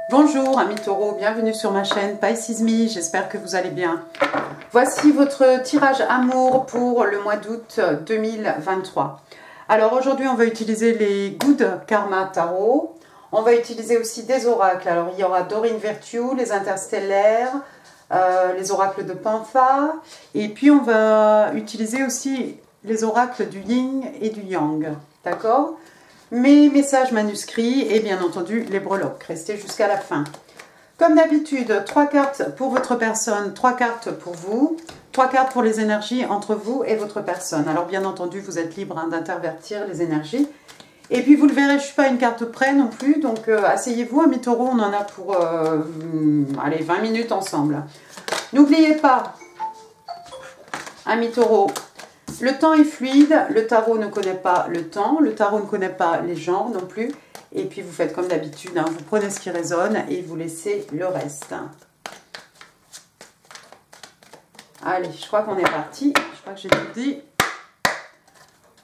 Bonjour amis taureaux, bienvenue sur ma chaîne Pisces Me, j'espère que vous allez bien. Voici votre tirage amour pour le mois d'août 2023. Alors aujourd'hui on va utiliser les Good Karma Tarot. On va utiliser aussi des oracles. Alors il y aura Dorine Virtue, les interstellaires, les oracles de Pantha. Et puis on va utiliser aussi les oracles du Yin et du Yang. D'accord ? Mes messages manuscrits et bien entendu les breloques. Restez jusqu'à la fin. Comme d'habitude, 3 cartes pour votre personne, 3 cartes pour vous, 3 cartes pour les énergies entre vous et votre personne. Alors bien entendu, vous êtes libre d'intervertir les énergies. Et puis vous le verrez, je ne suis pas une carte près non plus, donc asseyez-vous, amis taureaux, on en a pour allez, 20 minutes ensemble. N'oubliez pas, amis taureaux, le temps est fluide, le tarot ne connaît pas le temps, le tarot ne connaît pas les genres non plus. Et puis vous faites comme d'habitude, hein, vous prenez ce qui résonne et vous laissez le reste. Allez, je crois qu'on est parti, je crois que j'ai tout dit.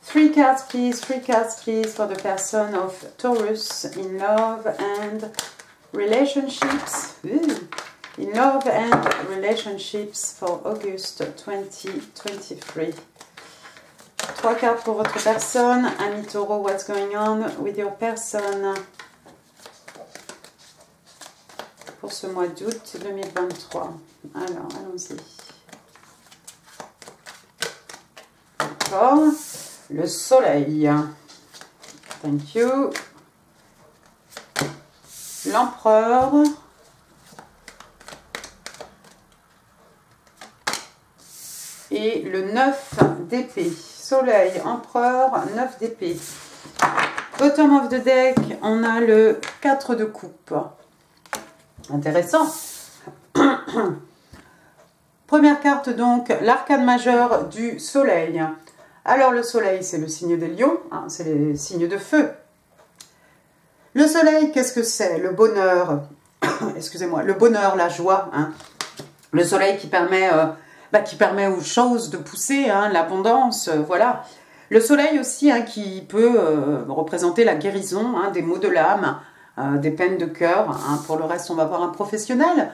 3 cards please for the person of Taurus in love and relationships. Ooh. In love and relationships for August 2023. 3 cartes pour votre personne. Ami taureau, what's going on with your person pour ce mois d'août 2023. Alors, allons-y. D'accord. Le soleil. Thank you. L'empereur. Et le 9 d'épée. Soleil, empereur, 9 d'épée. Bottom of the deck, on a le 4 de coupe. Intéressant. Première carte donc, l'arcane majeur du soleil. Alors le soleil, c'est le signe des lions, hein, c'est les signes de feu. Le soleil, qu'est-ce que c'est? Le bonheur, excusez-moi, le bonheur, la joie. Hein. Le soleil qui permet aux choses de pousser, hein, l'abondance, voilà. Le soleil aussi hein, qui peut représenter la guérison, hein, des maux de l'âme, des peines de cœur. Hein. Pour le reste, on va voir un professionnel.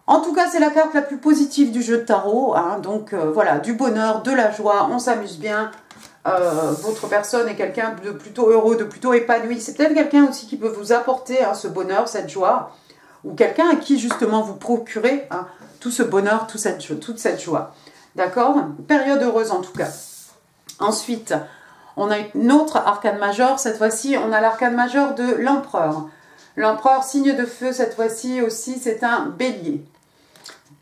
En tout cas, c'est la carte la plus positive du jeu de tarot. Hein, donc voilà, du bonheur, de la joie, on s'amuse bien. Votre personne est quelqu'un de plutôt heureux, de plutôt épanoui. C'est peut-être quelqu'un aussi qui peut vous apporter hein, ce bonheur, cette joie. Ou quelqu'un à qui justement vous procurez hein, tout ce bonheur, toute cette joie. D'accord? Période heureuse en tout cas. Ensuite, on a une autre arcane majeure. Cette fois-ci, on a l'arcane majeur de l'empereur. L'empereur, signe de feu, cette fois-ci aussi, c'est un bélier.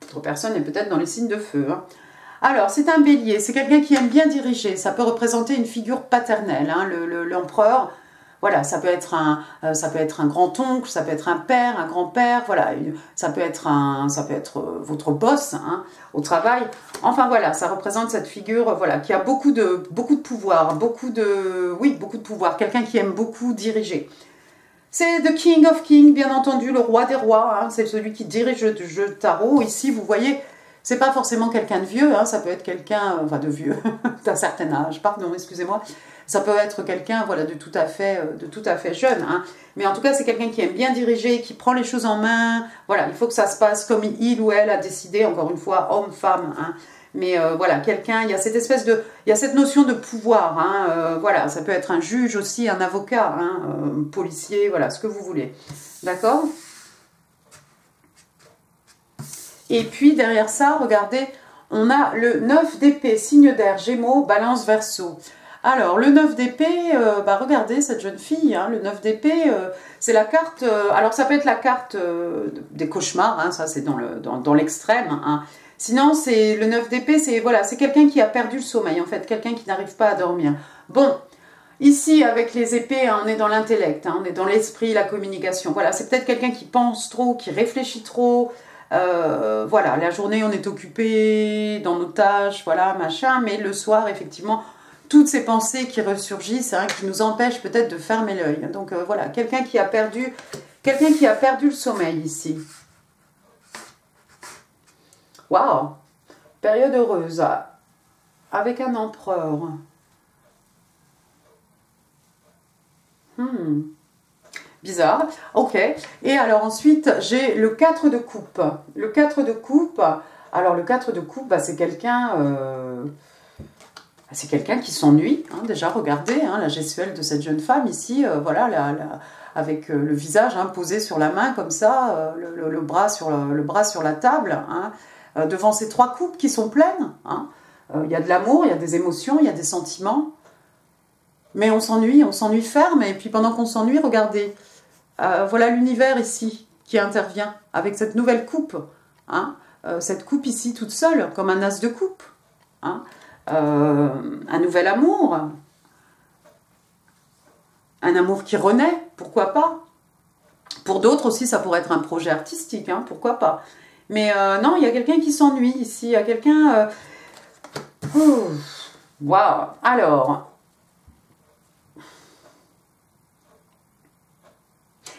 Votre personne est peut-être dans les signes de feu. Hein. Alors, c'est un bélier. C'est quelqu'un qui aime bien diriger. Ça peut représenter une figure paternelle. Hein, l'empereur. Voilà, ça peut être un grand-oncle, ça peut être un père, un grand-père, voilà, ça peut être votre boss hein, au travail. Enfin voilà, ça représente cette figure voilà, qui a beaucoup de pouvoir, beaucoup de pouvoir, quelqu'un qui aime beaucoup diriger. C'est The King of Kings, bien entendu, le roi des rois, hein, c'est celui qui dirige le jeu de tarot. Ici, vous voyez, c'est pas forcément quelqu'un de vieux, hein, ça peut être quelqu'un, enfin de vieux, d'un certain âge, pardon, excusez-moi. Ça peut être quelqu'un voilà, de tout à fait jeune. Hein. Mais en tout cas, c'est quelqu'un qui aime bien diriger, qui prend les choses en main. Voilà, il faut que ça se passe comme il ou elle a décidé, encore une fois, homme, femme. Hein. Mais voilà, quelqu'un, il y a cette espèce de... Il y a cette notion de pouvoir. Hein. Voilà, ça peut être un juge aussi, un avocat, hein, policier, voilà, ce que vous voulez. D'accord? Et puis, derrière ça, regardez, on a le 9 d'épée, signe d'air, Gémeaux, Balance, Verseau. Alors, le 9 d'épée, regardez cette jeune fille, hein, le 9 d'épée, c'est la carte, alors ça peut être la carte des cauchemars, hein, ça c'est dans l'extrême, hein. Sinon, c'est le 9 d'épée, c'est voilà, c'est quelqu'un qui a perdu le sommeil, en fait, quelqu'un qui n'arrive pas à dormir. Bon, ici, avec les épées, hein, on est dans l'intellect, hein, on est dans l'esprit, la communication, voilà, c'est peut-être quelqu'un qui pense trop, qui réfléchit trop, voilà, la journée, on est occupé dans nos tâches, voilà, machin, mais le soir, effectivement, toutes ces pensées qui ressurgissent, hein, qui nous empêchent peut-être de fermer l'œil. Donc voilà, quelqu'un qui a perdu le sommeil ici. Waouh! Période heureuse, avec un empereur. Bizarre. Ok. Et alors ensuite, j'ai le 4 de coupe. Le 4 de coupe, alors le 4 de coupe, bah, c'est quelqu'un qui s'ennuie. Hein, déjà, regardez hein, la gestuelle de cette jeune femme ici. Voilà, avec le visage hein, posé sur la main comme ça, le bras sur la table. Hein, devant ces 3 coupes qui sont pleines. Hein. Il y a de l'amour, il y a des émotions, il y a des sentiments. Mais on s'ennuie ferme. Et puis pendant qu'on s'ennuie, regardez. Voilà l'univers ici qui intervient avec cette nouvelle coupe. Hein, cette coupe ici toute seule, comme un as de coupe. Hein, un nouvel amour. Un amour qui renaît, pourquoi pas. Pour d'autres aussi, ça pourrait être un projet artistique, hein, pourquoi pas. Mais non, il y a quelqu'un qui s'ennuie ici. Il y a quelqu'un... Waouh. Alors...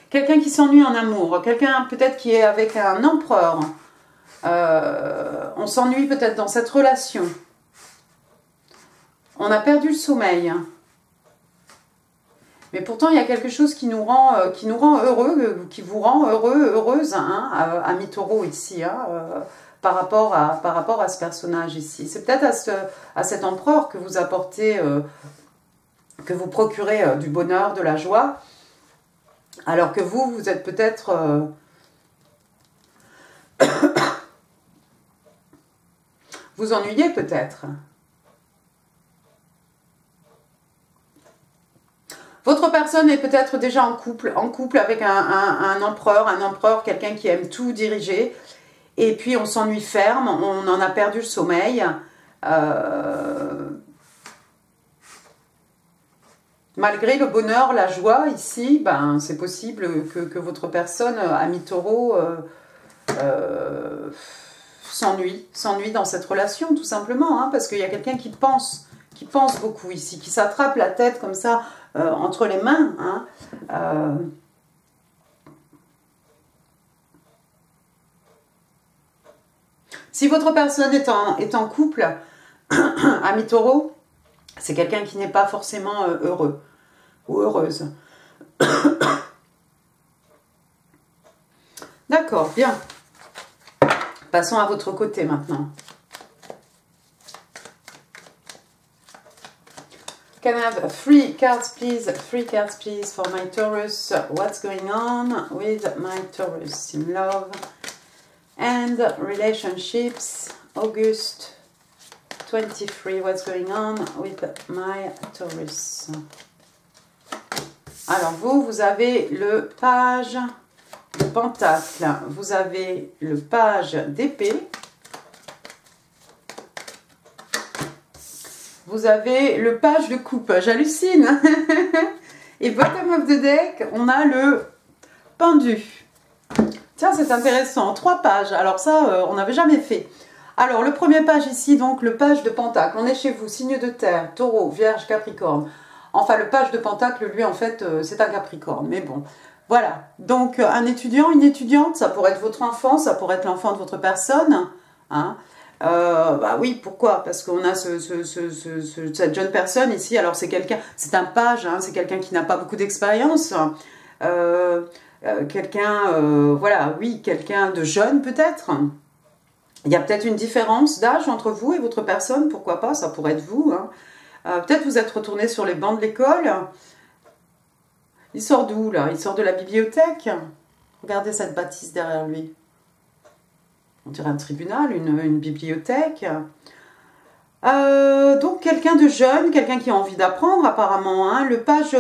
Quelqu'un qui s'ennuie en amour, quelqu'un peut-être qui est avec un empereur. On s'ennuie peut-être dans cette relation. On a perdu le sommeil. Mais pourtant, il y a quelque chose qui nous rend heureux, qui vous rend heureux, heureuse, hein, ami Taureau ici, hein, par rapport à ce personnage ici. C'est peut-être à cet empereur que vous apportez, que vous procurez du bonheur, de la joie. Alors que vous êtes peut-être... vous ennuyez peut-être. Votre personne est peut-être déjà en couple avec un empereur, quelqu'un qui aime tout diriger. Et puis on s'ennuie ferme, on en a perdu le sommeil. Malgré le bonheur, la joie, ici, ben, c'est possible que votre personne, ami Taureau, s'ennuie dans cette relation, tout simplement, hein, parce qu'il y a quelqu'un qui pense beaucoup ici, qui s'attrape la tête comme ça, entre les mains. Hein, si votre personne est en couple, ami Taureau, c'est quelqu'un qui n'est pas forcément heureux ou heureuse. D'accord, bien. Passons à votre côté maintenant. Can I have 3 cards, please? 3 cards, please, for my Taurus. What's going on with my Taurus in love and relationships? August 23, what's going on with my Taurus? Alors vous avez le page de pentacle, vous avez le page d'épée, vous avez le page de coupe, j'hallucine. Et bottom of the deck, on a le pendu. Tiens, c'est intéressant, 3 pages, alors ça, on n'avait jamais fait. Alors, le premier page ici, donc le page de pentacle. On est chez vous, signe de terre, taureau, vierge, capricorne. Enfin, le page de pentacle, lui, en fait, c'est un capricorne. Mais bon, voilà. Donc, un étudiant, une étudiante, ça pourrait être votre enfant, ça pourrait être l'enfant de votre personne. Hein. Bah oui, pourquoi? Parce qu'on a cette jeune personne ici. Alors, c'est quelqu'un, c'est un page, hein, c'est quelqu'un qui n'a pas beaucoup d'expérience. Voilà, oui, quelqu'un de jeune peut-être. Il y a peut-être une différence d'âge entre vous et votre personne, pourquoi pas, ça pourrait être vous. Hein. Peut-être vous êtes retourné sur les bancs de l'école. Il sort d'où là? Il sort de la bibliothèque. Regardez cette bâtisse derrière lui. On dirait un tribunal, une bibliothèque. Donc quelqu'un de jeune, quelqu'un qui a envie d'apprendre apparemment. Hein. Le page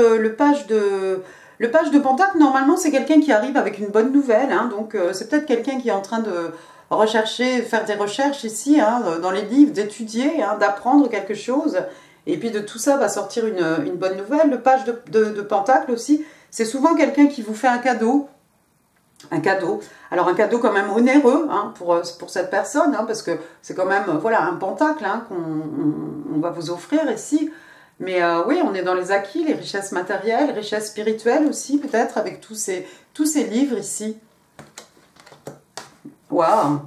de pentacle, normalement c'est quelqu'un qui arrive avec une bonne nouvelle. Hein. Donc c'est peut-être quelqu'un qui est en train de faire des recherches ici, hein, dans les livres, d'étudier, hein, d'apprendre quelque chose. Et puis de tout ça va sortir une bonne nouvelle. Le page de pentacle aussi, c'est souvent quelqu'un qui vous fait un cadeau. Un cadeau. Alors un cadeau quand même onéreux hein, pour cette personne, hein, parce que c'est quand même voilà, un pentacle hein, qu'on va vous offrir ici. Mais oui, on est dans les acquis, les richesses matérielles, les richesses spirituelles aussi, peut-être, avec tous ces livres ici. Waouh!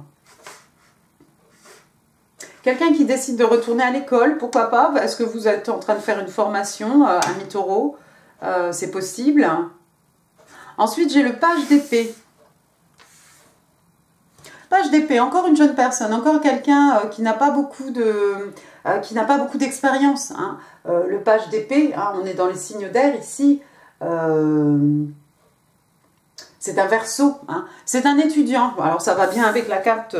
Quelqu'un qui décide de retourner à l'école, pourquoi pas? Est-ce que vous êtes en train de faire une formation, ami Taureau? C'est possible. Ensuite, j'ai le page d'épée. Page d'épée, encore une jeune personne, encore quelqu'un qui n'a pas beaucoup d'expérience. Hein. Le page d'épée, hein, on est dans les signes d'air ici. C'est un Verseau. Hein. C'est un étudiant. Alors ça va bien avec la carte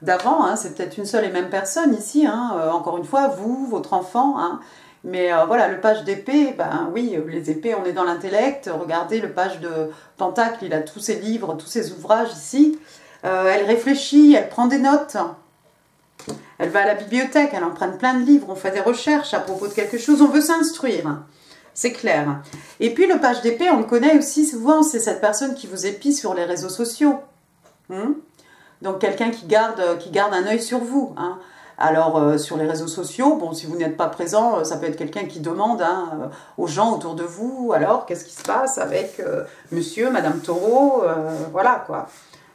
d'avant. Hein. C'est peut-être une seule et même personne ici. Hein. Encore une fois, vous, votre enfant. Hein. Mais voilà, le page d'épée, ben oui, les épées, on est dans l'intellect. Regardez, le page de Pentacle, il a tous ses livres, tous ses ouvrages ici. Elle réfléchit, elle prend des notes. Elle va à la bibliothèque, elle emprunte plein de livres. On fait des recherches à propos de quelque chose. On veut s'instruire. C'est clair. Et puis le page d'épée, on le connaît aussi souvent. C'est cette personne qui vous épie sur les réseaux sociaux. Donc quelqu'un qui garde un œil sur vous. Hein. Alors, sur les réseaux sociaux, bon, si vous n'êtes pas présent, ça peut être quelqu'un qui demande hein, aux gens autour de vous, alors, qu'est-ce qui se passe avec monsieur, madame Taureau, voilà, quoi.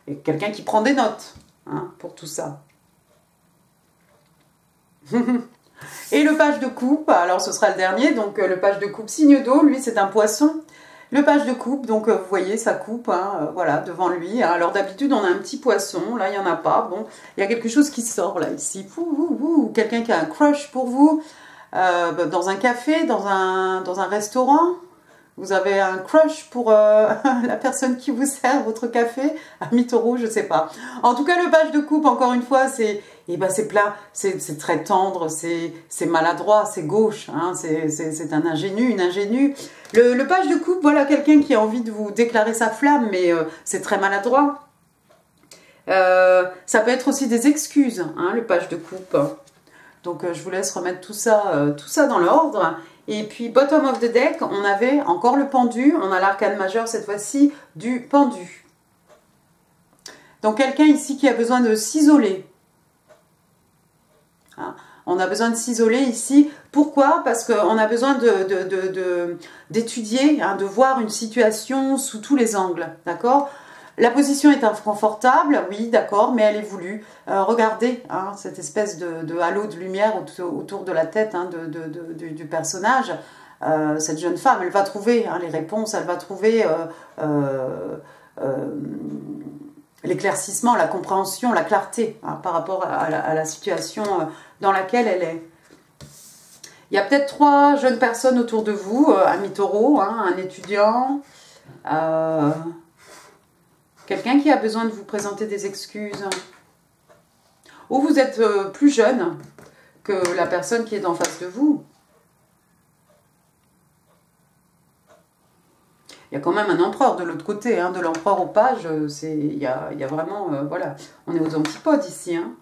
Et quelqu'un qui prend des notes hein, pour tout ça. Et le page de coupe, alors ce sera le dernier, donc le page de coupe signe d'eau, lui, c'est un poisson. Le page de coupe, donc vous voyez sa coupe, hein, voilà, devant lui. Hein. Alors d'habitude, on a un petit poisson, là, il n'y en a pas. Bon, il y a quelque chose qui sort, là, ici. Quelqu'un qui a un crush pour vous, dans un café, dans un restaurant. Vous avez un crush pour la personne qui vous sert votre café, ami Taureau, je ne sais pas. En tout cas, le page de coupe, encore une fois, c'est plein, c'est très tendre, c'est maladroit, c'est gauche, hein, c'est un ingénu, une ingénue. Le page de coupe, voilà quelqu'un qui a envie de vous déclarer sa flamme, mais c'est très maladroit. Ça peut être aussi des excuses, hein, le page de coupe. Donc, je vous laisse remettre tout ça dans l'ordre. Et puis, bottom of the deck, on avait encore le pendu. On a l'arcane majeur, cette fois-ci, du pendu. Donc, quelqu'un ici qui a besoin de s'isoler. Hein, on a besoin de s'isoler ici. Pourquoi? Parce qu'on a besoin d'étudier, hein, de voir une situation sous tous les angles. D'accord? La position est inconfortable, oui, d'accord, mais elle est voulue. Regardez hein, cette espèce de halo de lumière autour de la tête hein, du personnage. Cette jeune femme, elle va trouver hein, les réponses, elle va trouver l'éclaircissement, la compréhension, la clarté hein, par rapport à la situation dans laquelle elle est. Il y a peut-être 3 jeunes personnes autour de vous, ami Taureau, hein, un étudiant... Quelqu'un qui a besoin de vous présenter des excuses. Ou vous êtes plus jeune que la personne qui est en face de vous. Il y a quand même un empereur de l'autre côté. Hein, de l'empereur au page, il y a vraiment... voilà, on est aux antipodes ici. Hein.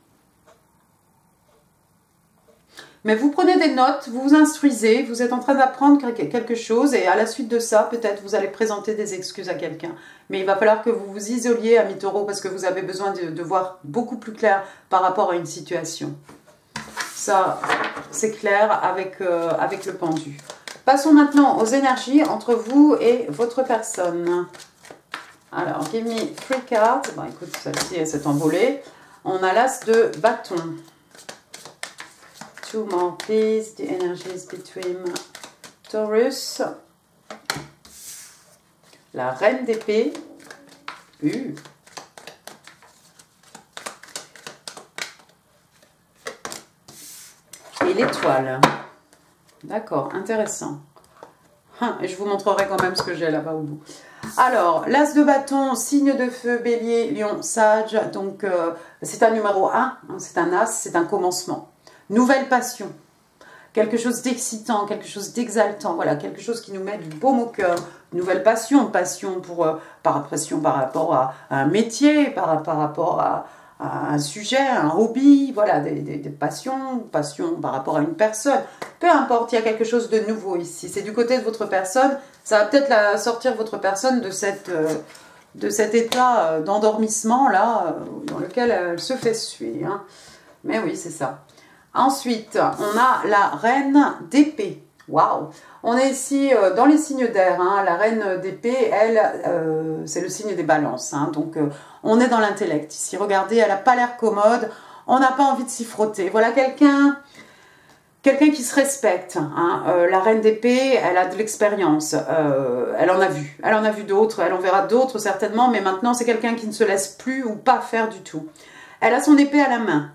Mais vous prenez des notes, vous vous instruisez, vous êtes en train d'apprendre quelque chose et à la suite de ça, peut-être vous allez présenter des excuses à quelqu'un. Mais il va falloir que vous vous isoliez, ami Taureau, parce que vous avez besoin de voir beaucoup plus clair par rapport à une situation. Ça, c'est clair avec le pendu. Passons maintenant aux énergies entre vous et votre personne. Alors, give me 3 cards. Bon, écoute, celle-ci, elle s'est envolée. On a l'as de bâton. 2 more, please. The energies between Taurus. La reine d'épée. Et l'étoile. D'accord, intéressant. Et je vous montrerai quand même ce que j'ai là-bas au bout. Alors, l'as de bâton, signe de feu, bélier, lion, sage. Donc, c'est un numéro 1. Hein, c'est un as, c'est un commencement. Nouvelle passion. Quelque chose d'excitant, quelque chose d'exaltant. Voilà, quelque chose qui nous met du baume au cœur. Nouvelle passion. Passion par rapport à un métier, par rapport à un sujet, un hobby. Voilà, des passions. Passion par rapport à une personne. Peu importe, il y a quelque chose de nouveau ici. C'est du côté de votre personne. Ça va peut-être sortir votre personne de cet état d'endormissement là, dans lequel elle se fait suivre. Hein. Mais oui, c'est ça. Ensuite, on a la reine d'épée. Waouh! On est ici dans les signes d'air. Hein. La reine d'épée, elle, c'est le signe des balances. Hein. Donc, on est dans l'intellect ici. Regardez, elle n'a pas l'air commode. On n'a pas envie de s'y frotter. Voilà quelqu'un quelqu'un qui se respecte. Hein. La reine d'épée, elle a de l'expérience. Elle en a vu. Elle en a vu d'autres. Elle en verra d'autres certainement. Mais maintenant, c'est quelqu'un qui ne se laisse plus ou pas faire du tout. Elle a son épée à la main.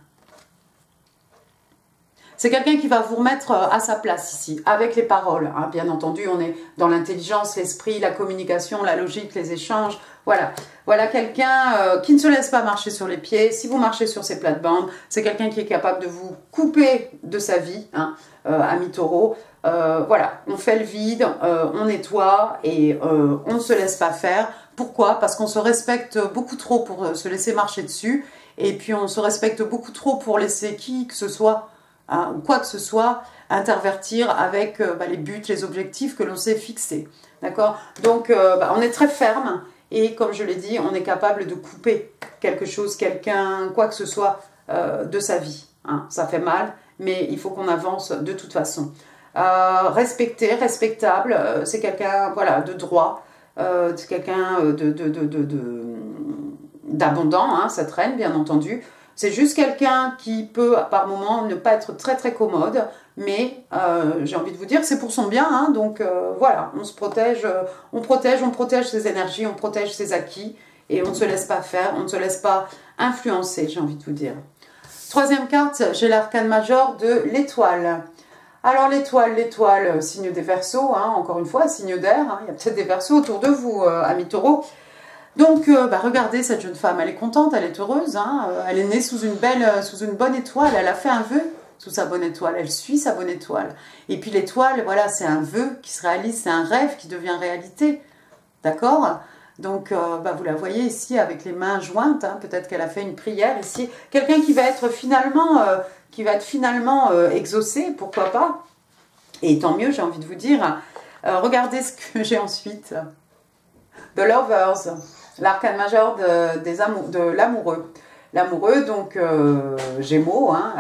C'est quelqu'un qui va vous remettre à sa place ici, avec les paroles. Hein. Bien entendu, on est dans l'intelligence, l'esprit, la communication, la logique, les échanges. Voilà, voilà quelqu'un qui ne se laisse pas marcher sur les pieds. Si vous marchez sur ses plates-bandes, c'est quelqu'un qui est capable de vous couper de sa vie, hein, ami taureau. Voilà, on fait le vide, on nettoie et on ne se laisse pas faire. Pourquoi? Parce qu'on se respecte beaucoup trop pour se laisser marcher dessus. Et puis on se respecte beaucoup trop pour laisser qui que ce soit, hein, ou quoi que ce soit, intervertir avec les buts, les objectifs que l'on s'est fixés. D'accord? Donc on est très ferme. Et comme je l'ai dit, on est capable de couper quelque chose, quelqu'un, quoi que ce soit de sa vie. Hein. Ça fait mal, mais il faut qu'on avance de toute façon. Respecté, respectable, c'est quelqu'un voilà, de droit, c'est quelqu'un d'abondant, hein, cette reine, bien entendu. C'est juste quelqu'un qui peut, par moment, ne pas être très très commode, mais j'ai envie de vous dire, c'est pour son bien, hein, donc voilà, on se protège, on protège ses énergies, on protège ses acquis, et on ne se laisse pas faire, on ne se laisse pas influencer, j'ai envie de vous dire. Troisième carte, j'ai l'arcane major de l'étoile. Alors l'étoile, signe des Verseaux, hein, encore une fois, signe d'air, hein, il y a peut-être des Verseaux autour de vous, amis taureaux. Donc, regardez, cette jeune femme, elle est contente, elle est heureuse, hein, elle est née sous une bonne étoile, elle a fait un vœu sous sa bonne étoile, elle suit sa bonne étoile. Et puis l'étoile, voilà, c'est un vœu qui se réalise, c'est un rêve qui devient réalité, d'accord? Donc, vous la voyez ici avec les mains jointes, hein, peut-être qu'elle a fait une prière ici. Quelqu'un qui va être finalement, exaucé, pourquoi pas? Et tant mieux, j'ai envie de vous dire. Regardez ce que j'ai ensuite. The Lovers, l'arcane majeur de l'amoureux. L'amoureux, donc Gémeaux. Hein,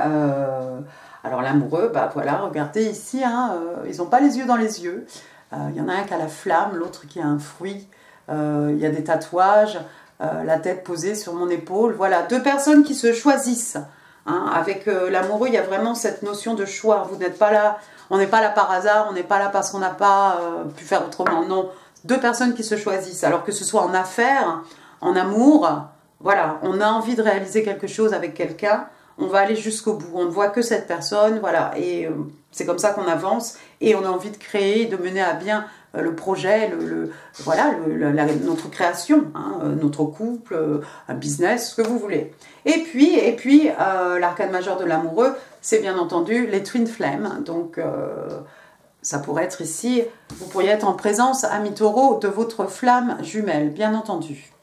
alors l'amoureux, voilà, regardez ici, hein, ils n'ont pas les yeux dans les yeux. Il y en a un qui a la flamme, l'autre qui a un fruit. Il y a des tatouages, la tête posée sur mon épaule. Voilà, deux personnes qui se choisissent. Hein, avec l'amoureux, il y a vraiment cette notion de choix. Vous n'êtes pas là, on n'est pas là par hasard, on n'est pas là parce qu'on n'a pas pu faire autrement. Non, deux personnes qui se choisissent. Alors que ce soit en affaires, en amour, voilà, on a envie de réaliser quelque chose avec quelqu'un, on va aller jusqu'au bout. On ne voit que cette personne, voilà, et c'est comme ça qu'on avance et on a envie de créer, de mener à bien le projet, notre création, hein, notre couple, un business, ce que vous voulez. Et puis l'arcane majeur de l'amoureux, c'est bien entendu les Twin Flames. Donc, ça pourrait être ici, vous pourriez être en présence, amis taureaux, de votre flamme jumelle, bien entendu.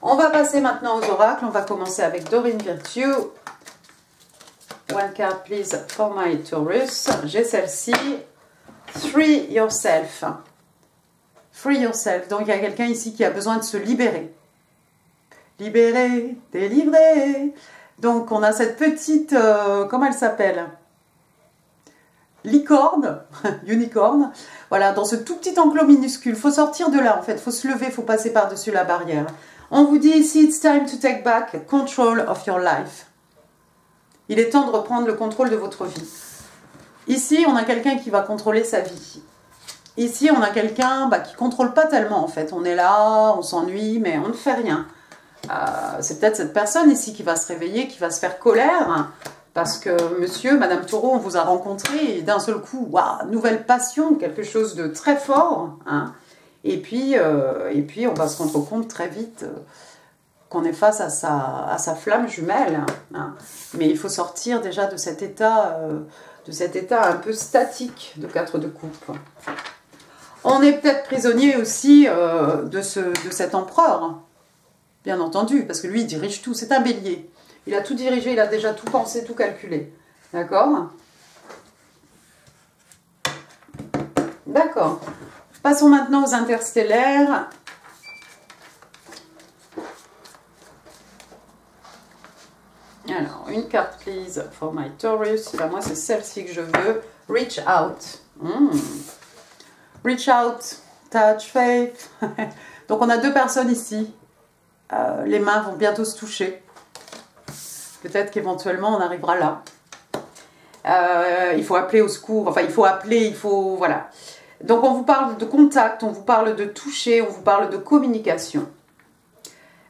On va passer maintenant aux oracles. On va commencer avec Doreen Virtue. One card, please, for my Taurus. J'ai celle-ci. Free yourself. Free yourself. Donc, il y a quelqu'un ici qui a besoin de se libérer. Libérer, délivrer. Donc, on a cette petite... comment elle s'appelle? Licorne. Unicorne. Voilà, dans ce tout petit enclos minuscule. Il faut sortir de là, en fait. Il faut se lever, il faut passer par-dessus la barrière. On vous dit ici, it's time to take back control of your life. Il est temps de reprendre le contrôle de votre vie. Ici, on a quelqu'un qui va contrôler sa vie. Ici, on a quelqu'un qui ne contrôle pas tellement, en fait. On est là, on s'ennuie, mais on ne fait rien. C'est peut-être cette personne ici qui va se réveiller, qui va se faire colère, hein, parce que monsieur, madame Taureau, on vous a rencontré et d'un seul coup, waouh, nouvelle passion, quelque chose de très fort. Hein. Et puis, on va se rendre compte très vite qu'on est face à sa flamme jumelle. Hein. Mais il faut sortir déjà de cet état un peu statique de 4 de coupe. On est peut-être prisonnier aussi de cet empereur, bien entendu, parce que lui, il dirige tout. C'est un bélier. Il a tout dirigé, il a déjà tout pensé, tout calculé. D'accord? D'accord. Passons maintenant aux interstellaires. Alors, une carte, please, for my Taurus. Ben, moi, c'est celle-ci que je veux. Reach out. Reach out, touch, faith. Donc, on a deux personnes ici. Les mains vont bientôt se toucher. Peut-être qu'éventuellement, on arrivera là. Il faut appeler au secours, enfin il faut appeler, il faut... Voilà. Donc on vous parle de contact, on vous parle de toucher, on vous parle de communication.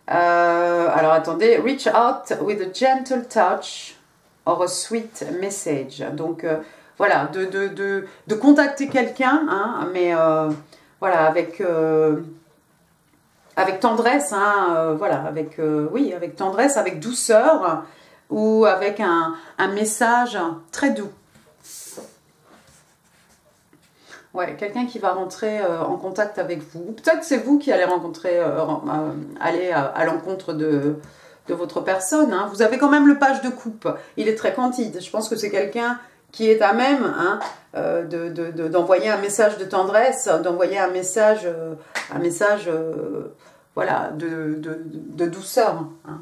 Alors attendez, reach out with a gentle touch or a sweet message. Donc voilà, de contacter quelqu'un, hein, mais voilà, avec tendresse, hein, voilà, oui, avec tendresse, avec douceur, ou avec un message très doux. Ouais, quelqu'un qui va rentrer en contact avec vous. Peut-être c'est vous qui allez rencontrer, aller à l'encontre de votre personne. Hein. Vous avez quand même le page de coupe. Il est très candide. Je pense que c'est quelqu'un qui est à même, hein, d'envoyer un message de tendresse, d'envoyer un message voilà, de douceur. Hein.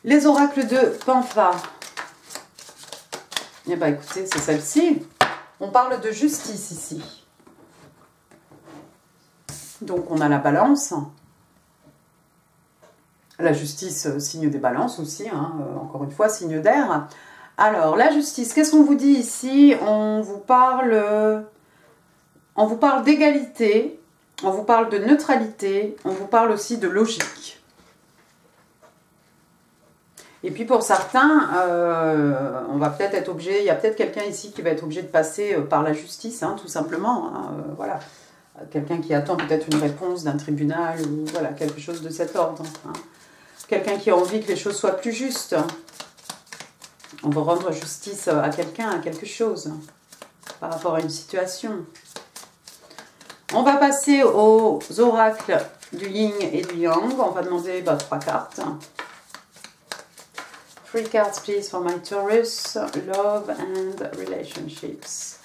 Les oracles de Pampa. Eh bien, écoutez, c'est celle-ci. On parle de justice ici. Donc, on a la balance. La justice, signe des balances aussi, hein, encore une fois, signe d'air. Alors, la justice, qu'est-ce qu'on vous dit ici? On vous parle d'égalité, on vous parle de neutralité, on vous parle aussi de logique. Et puis pour certains, on va peut-être être obligé, il y a peut-être quelqu'un ici qui va être obligé de passer par la justice, hein, tout simplement. Hein, voilà. Quelqu'un qui attend peut-être une réponse d'un tribunal ou voilà, quelque chose de cet ordre. Hein. Quelqu'un qui a envie que les choses soient plus justes. On va rendre justice à quelqu'un, à quelque chose, par rapport à une situation. On va passer aux oracles du yin et du yang. On va demander 3 cartes. 3 cards, please, for my Taurus. Love and relationships.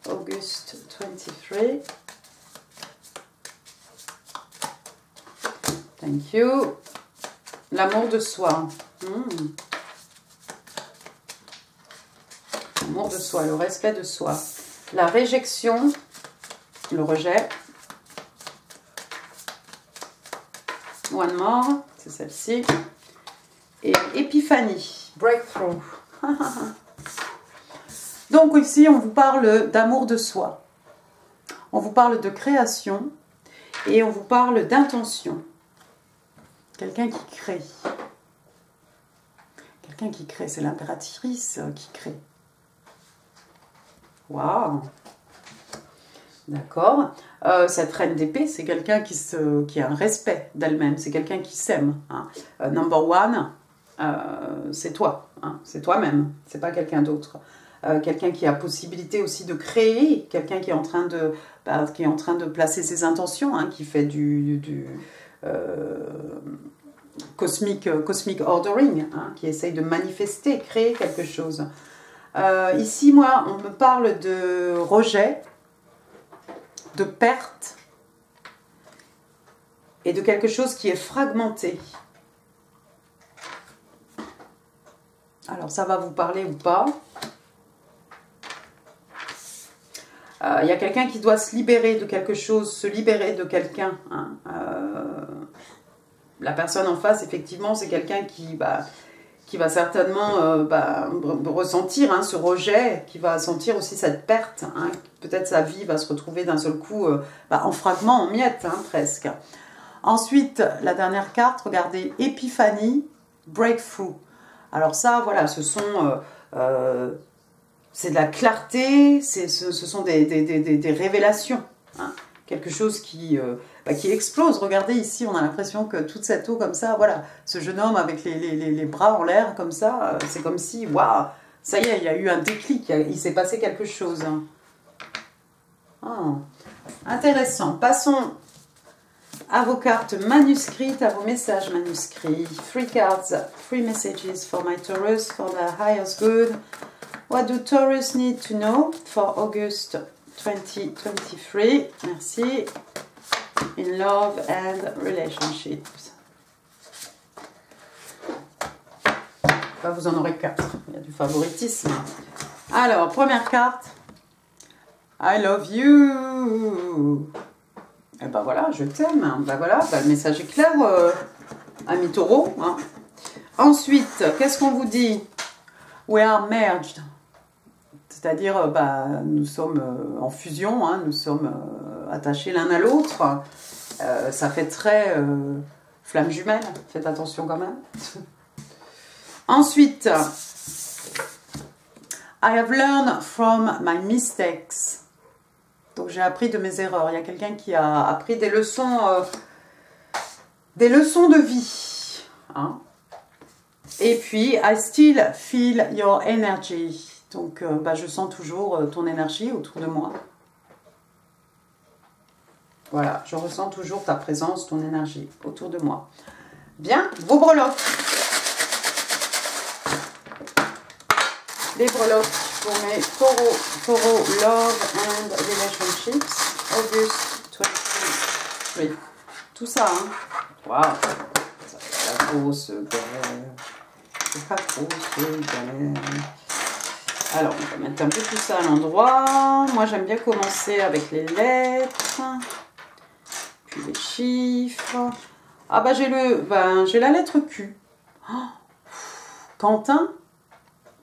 August 23. Thank you. L'amour de soi. L'amour de soi, le respect de soi. La réjection, le rejet. One more, c'est celle-ci. Et épiphanie, breakthrough. Donc ici, on vous parle d'amour de soi. On vous parle de création et on vous parle d'intention. Quelqu'un qui crée. Quelqu'un qui crée, c'est l'impératrice qui crée. Waouh! D'accord. Cette reine d'épée, c'est quelqu'un qui a un respect d'elle-même. C'est quelqu'un qui s'aime. Hein. Number one, c'est toi. Hein. C'est toi-même. C'est pas quelqu'un d'autre. Quelqu'un qui a possibilité aussi de créer. Quelqu'un qui est en train de placer ses intentions. Hein, qui fait du cosmic ordering. Hein, qui essaye de manifester, créer quelque chose. Ici, moi, on me parle de rejet, de perte et de quelque chose qui est fragmenté. Alors, ça va vous parler ou pas? Il y a quelqu'un qui doit se libérer de quelque chose, se libérer de quelqu'un. Hein. La personne en face, effectivement, c'est quelqu'un qui va certainement ressentir hein, ce rejet, qui va sentir aussi cette perte. Hein. Peut-être sa vie va se retrouver d'un seul coup en fragments, en miettes, hein, presque. Ensuite, la dernière carte, regardez, épiphanie, breakthrough. Alors ça, voilà, c'est de la clarté, ce sont des révélations. Hein. Quelque chose qui explose. Regardez ici, on a l'impression que toute cette eau comme ça, voilà, ce jeune homme avec les bras en l'air comme ça, c'est comme si, waouh, ça y est, il y a eu un déclic, il s'est passé quelque chose. Oh, intéressant. Passons à vos cartes manuscrites, à vos messages manuscrits. 3 cards, 3 messages for my Taurus, for the highest good. What do Taurus need to know for August 2023? Merci. In love and relationships. Enfin, vous en aurez 4. Il y a du favoritisme. Alors, première carte. I love you. Et ben voilà, je t'aime. Ben voilà, le message est clair, ami taureau. Hein. Ensuite, qu'est-ce qu'on vous dit? We are merged. C'est-à-dire, nous sommes en fusion, hein, nous sommes attachés l'un à l'autre. Ça fait très flamme jumelle, faites attention quand même. Ensuite, I have learned from my mistakes. Donc j'ai appris de mes erreurs. Il y a quelqu'un qui a appris des leçons de vie. Hein. Et puis, I still feel your energy. Donc, je sens toujours ton énergie autour de moi. Voilà, je ressens toujours ta présence, ton énergie autour de moi. Bien, vos breloques. Les breloques pour mes taureaux, love and relationships, August 23. Tout ça, hein. Waouh, ça fait la grosse galère. C'est pas grosse galère. Alors, on va mettre un peu tout ça à l'endroit. Moi, j'aime bien commencer avec les lettres. Puis les chiffres. Ah bah, j'ai la lettre Q. Oh, Quentin.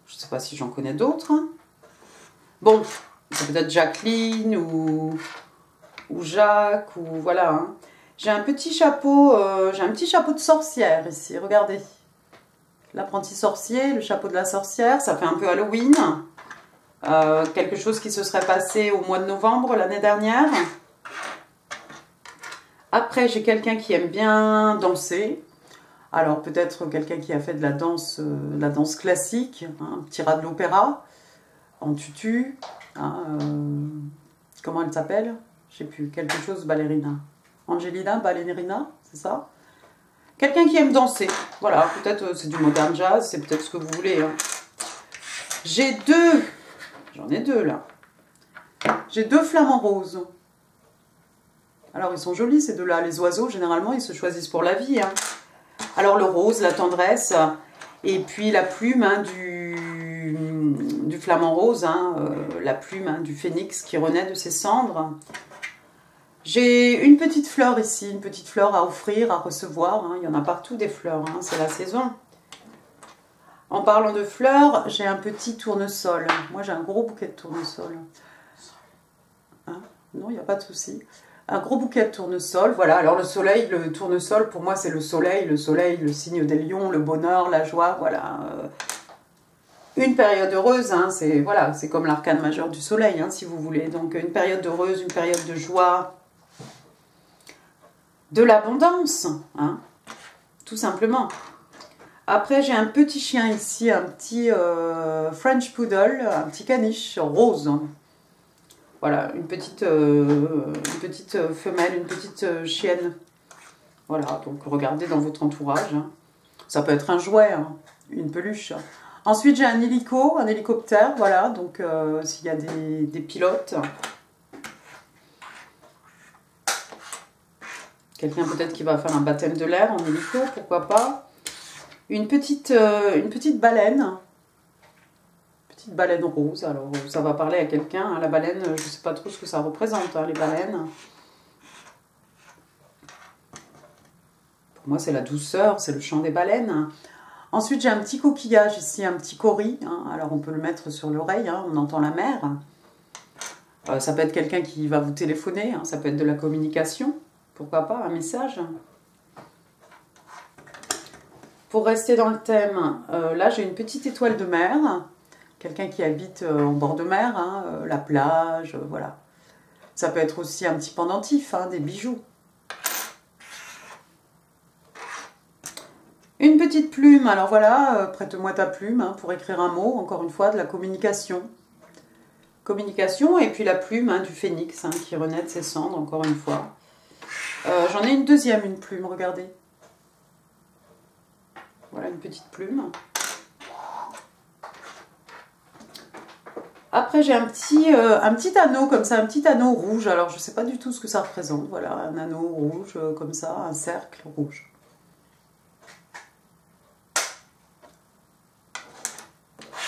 Je ne sais pas si j'en connais d'autres. Bon, c'est peut-être Jacqueline ou Jacques ou voilà. Hein. J'ai un petit chapeau, de sorcière ici. Regardez. L'apprenti sorcier, le chapeau de la sorcière, ça fait un peu Halloween. Quelque chose qui se serait passé au mois de novembre l'année dernière. Après, j'ai quelqu'un qui aime bien danser. Alors, peut-être quelqu'un qui a fait de la danse classique, hein, un petit rat de l'opéra, en tutu. Hein, comment elle s'appelle? Je ne sais plus, quelque chose, ballerina. Angelina, ballerina, c'est ça? Quelqu'un qui aime danser, voilà, peut-être c'est du modern jazz, c'est peut-être ce que vous voulez. Hein. J'en ai deux là. J'ai deux flamants roses. Alors ils sont jolis ces deux-là, les oiseaux généralement ils se choisissent pour la vie. Hein. Alors le rose, la tendresse, et puis la plume hein, du flamant rose, hein, la plume hein, du phénix qui renaît de ses cendres. J'ai une petite fleur ici, une petite fleur à offrir, à recevoir. Hein. Il y en a partout des fleurs, hein. C'est la saison. En parlant de fleurs, j'ai un petit tournesol. Moi, j'ai un gros bouquet de tournesol. Hein? Non, il n'y a pas de souci. Un gros bouquet de tournesol. Voilà, alors le soleil, le tournesol, pour moi, c'est le soleil, le signe des lions, le bonheur, la joie, voilà. Une période heureuse, hein, c'est comme l'arcane majeur du soleil, hein, si vous voulez. Donc, une période heureuse, une période de joie, de l'abondance, hein, tout simplement. Après, j'ai un petit chien ici, un petit French Poodle, un petit caniche rose. Voilà, une petite femelle, une petite chienne. Voilà, donc regardez dans votre entourage. Hein. Ça peut être un jouet, hein, une peluche. Ensuite, j'ai un hélicoptère, voilà, donc s'il y a des pilotes. Quelqu'un peut-être qui va faire un baptême de l'air en hélico, pourquoi pas. Une petite baleine. Petite baleine rose, alors ça va parler à quelqu'un. Hein, la baleine, je ne sais pas trop ce que ça représente, hein, les baleines. Pour moi, c'est la douceur, c'est le chant des baleines. Ensuite, j'ai un petit coquillage ici, un petit cori. Hein, alors, on peut le mettre sur l'oreille, hein, on entend la mer. Ça peut être quelqu'un qui va vous téléphoner, hein, ça peut être de la communication. Pourquoi pas, un message. Pour rester dans le thème, là j'ai une petite étoile de mer. Quelqu'un qui habite en bord de mer, hein, la plage, voilà. Ça peut être aussi un petit pendentif, hein, des bijoux. Une petite plume, alors voilà, prête-moi ta plume hein, pour écrire un mot, encore une fois, de la communication. Communication, et puis la plume hein, du phénix hein, qui renaît de ses cendres, encore une fois. J'en ai une deuxième, une plume, regardez. Voilà, une petite plume. Après, j'ai un petit anneau comme ça, un petit anneau rouge. Alors, je ne sais pas du tout ce que ça représente. Voilà, un anneau rouge comme ça, un cercle rouge.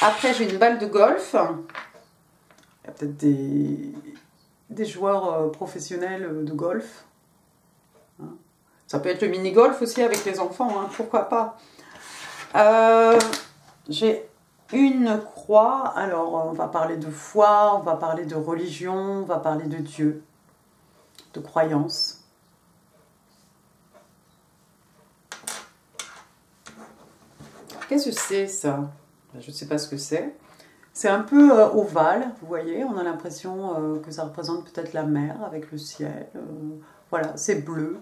Après, j'ai une balle de golf. Il y a peut-être des joueurs professionnels de golf. Ça peut être le mini-golf aussi avec les enfants, hein, pourquoi pas. J'ai une croix. Alors, on va parler de foi, on va parler de religion, on va parler de Dieu, de croyance. Qu'est-ce que c'est ça? Je ne sais pas ce que c'est. C'est un peu ovale, vous voyez. On a l'impression que ça représente peut-être la mer avec le ciel. Voilà, c'est bleu.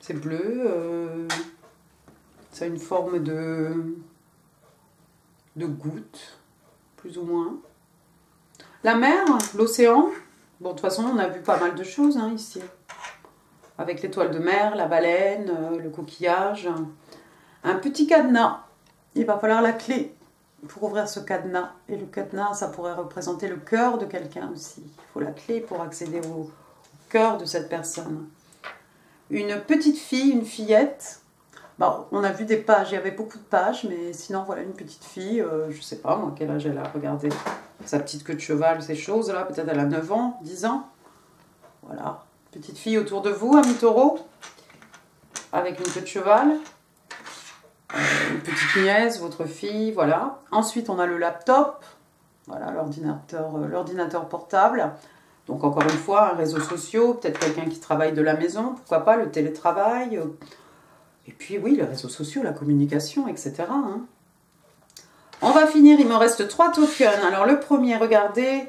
C'est bleu. Ça a une forme de goutte, plus ou moins. La mer, l'océan. Bon, de toute façon, on a vu pas mal de choses hein, ici. Avec l'étoile de mer, la baleine, le coquillage. Un petit cadenas. Il va falloir la clé pour ouvrir ce cadenas. Et le cadenas, ça pourrait représenter le cœur de quelqu'un aussi. Il faut la clé pour accéder au cœur de cette personne. Une petite fille, une fillette. Bon, on a vu des pages, il y avait beaucoup de pages, mais sinon, voilà, une petite fille, je sais pas, moi, quel âge elle a, regardez. Sa petite queue de cheval, ces choses-là, peut-être elle a 9 ans, 10 ans. Voilà, petite fille autour de vous, ami taureau, avec une queue de cheval. Une petite nièce, votre fille, voilà. Ensuite, on a le laptop, voilà, l'ordinateur portable. Donc, encore une fois, un réseau social, peut-être quelqu'un qui travaille de la maison, pourquoi pas, le télétravail. Et puis, oui, les réseaux sociaux, la communication, etc. Hein. On va finir, il me reste 3 tokens. Alors, le premier, regardez,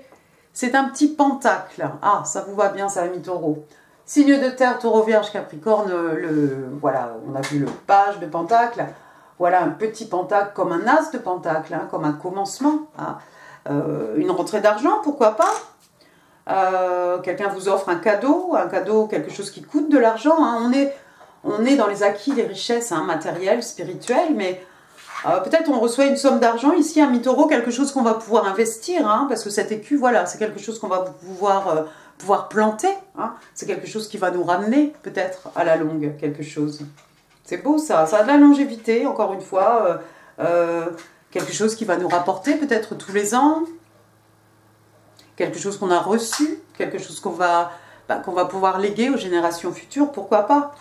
c'est un petit pentacle. Ah, ça vous va bien, ça, ami taureau. Signe de terre, taureau, vierge, capricorne, voilà, on a vu le page de pentacle. Voilà un petit pentacle comme un as de pentacle, hein, comme un commencement. Hein. Une rentrée d'argent, pourquoi pas. Quelqu'un vous offre un cadeau, quelque chose qui coûte de l'argent. Hein. On est dans les acquis, les richesses hein, matérielles, spirituelles, mais peut-être on reçoit une somme d'argent ici, un mi-taureau, quelque chose qu'on va pouvoir investir, hein, parce que cet écu, voilà, c'est quelque chose qu'on va pouvoir planter. Hein. C'est quelque chose qui va nous ramener, peut-être, à la longue, quelque chose. C'est beau ça, ça a de la longévité, encore une fois, quelque chose qui va nous rapporter peut-être tous les ans, quelque chose qu'on a reçu, quelque chose qu'on va pouvoir léguer aux générations futures, pourquoi pas.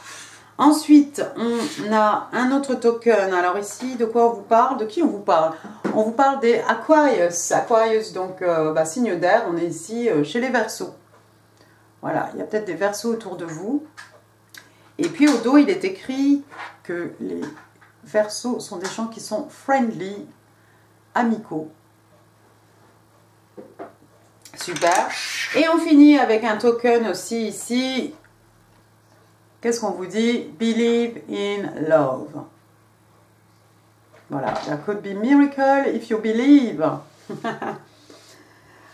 Ensuite, on a un autre token, alors ici, de quoi on vous parle, de qui on vous parle? On vous parle des Aquarius, donc signe d'air, on est ici chez les Verseaux. Voilà, il y a peut-être des Verseaux autour de vous. Et puis au dos, il est écrit que les Verseaux sont des gens qui sont friendly, amicaux. Super. Et on finit avec un token aussi ici. Qu'est-ce qu'on vous dit? Believe in love. Voilà, that could be miracle if you believe.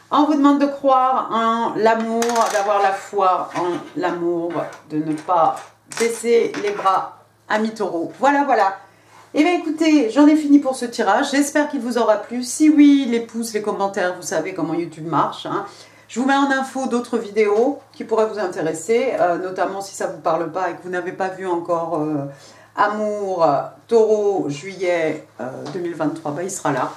On vous demande de croire en l'amour, d'avoir la foi en l'amour, de ne pas baisser les bras, ami taureau. Voilà, voilà. Et bien écoutez, j'en ai fini pour ce tirage. J'espère qu'il vous aura plu. Si oui, les pouces, les commentaires, vous savez comment YouTube marche. Hein. Je vous mets en info d'autres vidéos qui pourraient vous intéresser, notamment si ça ne vous parle pas et que vous n'avez pas vu encore Amour, Taureau, juillet 2023, il sera là.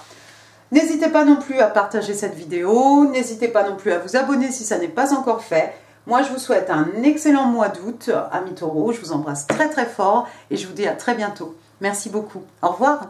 N'hésitez pas non plus à partager cette vidéo, n'hésitez pas non plus à vous abonner si ça n'est pas encore fait. Moi, je vous souhaite un excellent mois d'août, amis taureaux. Je vous embrasse très très fort et je vous dis à très bientôt. Merci beaucoup. Au revoir.